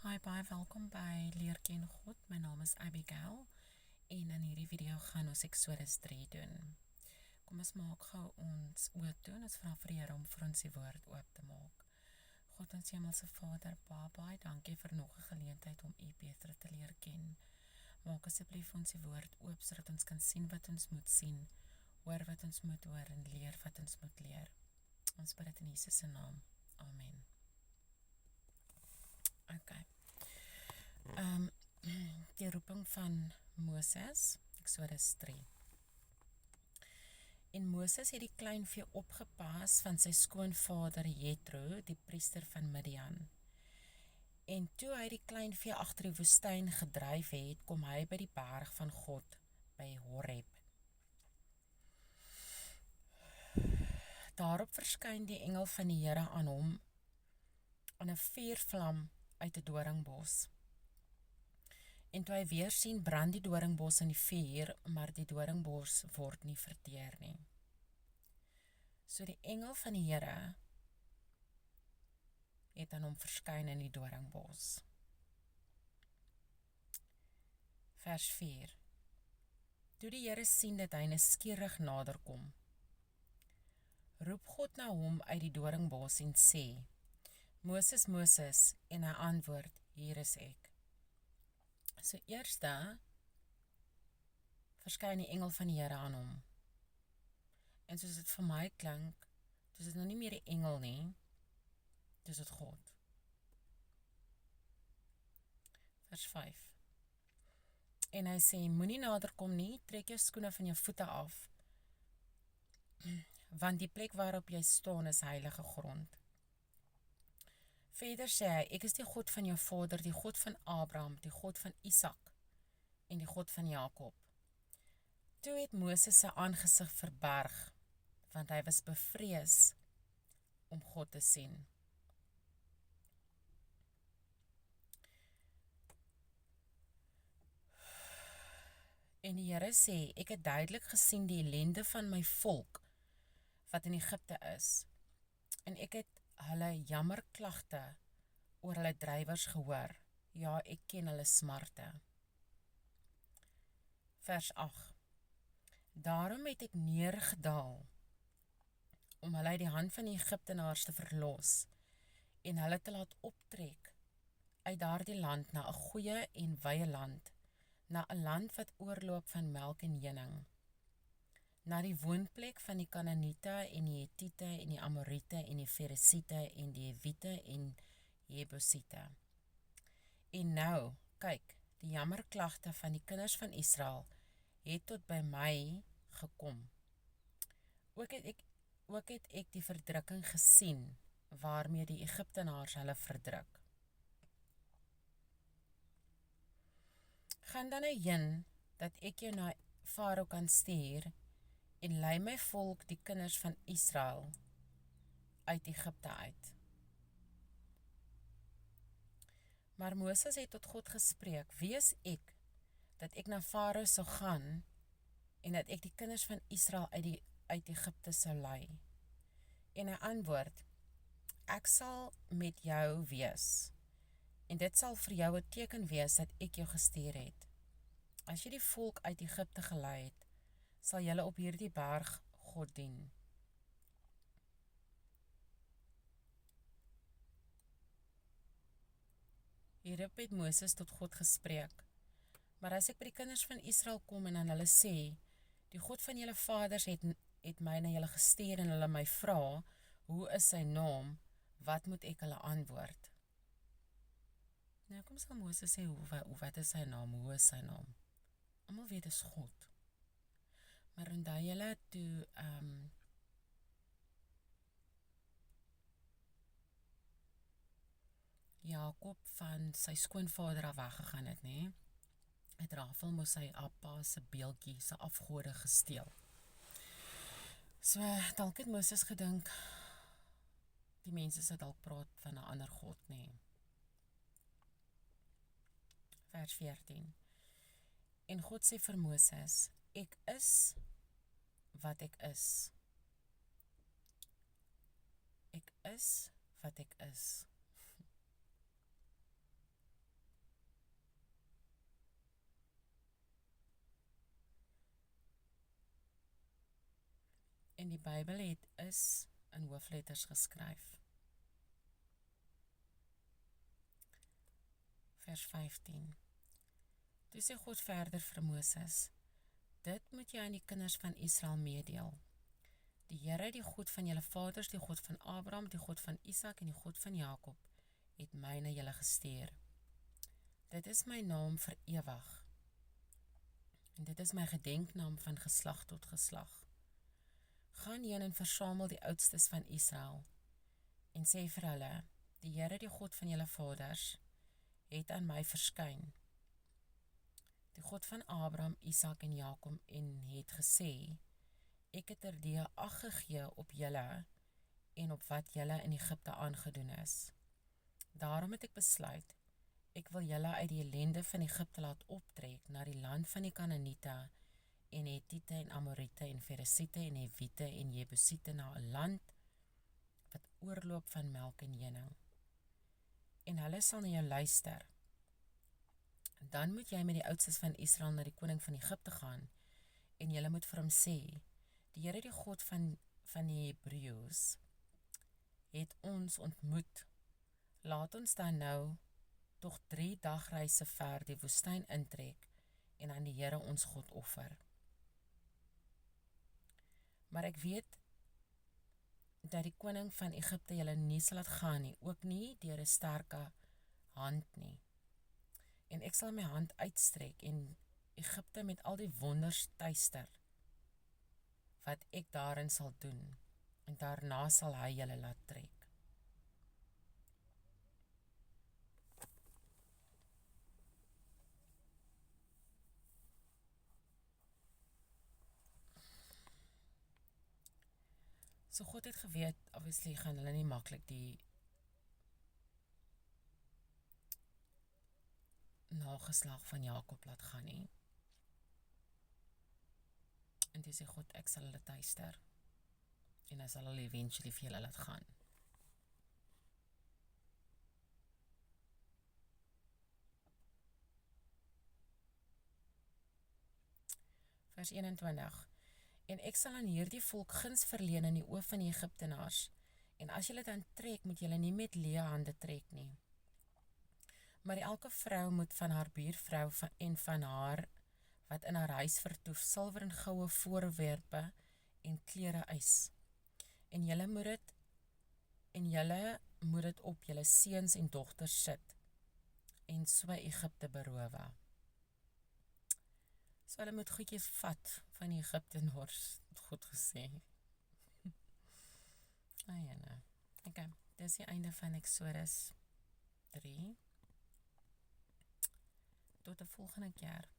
Hi, baie welkom by Leer Ken God. My naam is Abigail en in hierdie video gaan ons Exodus 3 doen. Kom ons maak gou ons oë toe en ons vra vir die Here om vir ons die woord oop te maak. God, ons Hemelse Vader, baie dankie vir nog 'n geleentheid om U beter te leer ken. Maak asseblief ons die woord oop sodat ons kan sien wat ons moet sien, hoor wat ons moet hoor en leer wat ons moet leer. Ons bid dit in Jesus se naam. Amen. Okay. Die roeping van Moses, Exodus 3. En Moses het die kleinvee opgepas van sy skoonvader Jethro, die priester van Midian. En toe hy die kleinvee agter die woestyn gedryf het, kom hy by die berg van God, by Horeb. Daarop verskyn die engel van die Here aan hom aan 'n vuurvlam uit 'n doringbos. En toe hy weer sien, brand die doringbos in die vuur, maar die doringbos word nie verteer nie. So die engel van die Here het aan hom verskyn in die doringbos. Vers 4. Toe die Here sien dat hy nuuskierig naderkom, roep God na hom uit die doringbos en sê, Moses, Moses, en hy antwoord, hier is ek. So eerste verskyn die engel van die Here aan hom. En soos dit vir my klink, dis dit nou nie meer die engel nie, dis dit God. Vers 5. En hy sê, moenie naderkom nie, trek jou skoene van jou voete af, want die plek waarop jy staan is heilige grond. Verder sê hy, ek is die God van jou vader, die God van Abraham, die God van Isak en die God van Jakob. Toe het Moses sy aangesig verberg, want hy was bevrees om God te sien. En die Here sê, ek het duidelik gesien die ellende van my volk, wat in Egipte is, en ek het hulle jammerklagte oor hulle drywers gehoor, ja, ek ken hulle smarte. Vers 8. Daarom het ek neergedaal, om hulle uit die hand van die Egiptenaars te verlos, en hulle te laat optrek uit daardie land na 'n goeie en wye land, na 'n land wat oorloop van melk en honing, na die woonplek van die Kanaaniete en die Hetiete en die Amoriete en die Feresiete en die Hewiete en Jebusiete. En nou, kyk, die jammerklagte van die kinders van Israel het tot by my gekom. Ook het ek die verdrukking gesien, waarmee die Egiptenaars hulle verdruk. Gaan dan nou heen, dat ek jou na Farao kan stuur, en lei my volk, die kinders van Israel, uit Egipte uit. Maar Moses het tot God gespreek, wie is ek, dat ek na Farao sou gaan, en dat ek die kinders van Israel uit Egipte sou lei. En hy antwoord, ek sal met jou wees, en dit sal vir jou 'n teken wees dat ek jou gestuur het. As jy die volk uit Egipte gelei het, sal julle op hierdie berg God dien. Hierop het Moses tot God gespreek, maar as ek by die kinders van Israel kom en aan hulle sê, die God van julle vaders het my na julle gestuur en hulle my vra, hoe is sy naam, wat moet ek hulle antwoord? Nou, kom sal Moses sê, wat is sy naam, hoe is sy naam? Almal weet is God. Maar onthou julle toe, Jakob van sy skoonvader af weggegaan het, nê? Het Rachel mos sy appa se beeldjie, sy afgode gesteel. So, dalk het Moses gedink, die mense sal dalk praat van 'n ander God, nê? Vers 14. En God sê vir Moses, ek is wat ek is. Ek is wat ek is. En die Bybel is in hoofletters geskryf. Vers 15. Toe sê God verder vir Moses: Dit moet jy aan die kinders van Israel meedeel. Die Here, die God van julle vaders, die God van Abraham, die God van Isak en die God van Jakob, het my na julle gestuur. Dit is my naam vir ewig. En dit is my gedenknaam van geslag tot geslag. Gaan heen en versamel die oudstes van Israel en sê vir hulle: Die Here, die God van julle vaders, het aan my verskyn. Die God van Abraham, Isak en Jakob en het gesê: Ek het terdee ag gegee op julle en op wat julle in Egipte aangedoen is. Daarom het ek besluit, ek wil julle uit die ellende van Egipte laat optrek na die land van die Kanaaniete en Hetiete en Amoriete en Feresiete en Hewiete en Jebusiete, na 'n land wat oorloop van melk en honing. En hulle sal na jou luister. Dan moet jy met die oudstes van Israel na die koning van Egipte gaan en julle moet vir hom sê: Die Here, die God van die Hebreërs, het ons ontmoet. Laat ons dan nou tog 3 dagreise ver die woestyn intrek en aan die Here ons God offer. Maar ek weet dat die koning van Egipte julle nie sal laat gaan nie, ook nie deur 'n sterke hand nie. En ek sal my hand uitstrek en Egipte met al die wonders tuister wat ek daarin sal doen, en daarna sal hy julle laat trek. So God het geweet, obviously gaan hulle nie maklik die nageslag van Jakob laat gaan nie. En toe sê God: Ek sal hulle tuister en hy sal hulle eventually vir julle laat gaan. Vers 21. En ek sal aan hierdie volk guns verleen in die oë van die Egiptenaars, en as julle dan trek, moet julle nie met leë hande trek nie. Maar elke vrou moet van haar buurvrou en van haar wat in haar huis vertoef, silwer en goue voorwerpe en klere eis. En julle moet dit op julle seuns en dogters sit en so Egipte beroof. So hulle moet goedjies vat van die Egiptenaars, het God gesê. Okay, dis die einde van Exodus 3. Tot 'n volgende keer.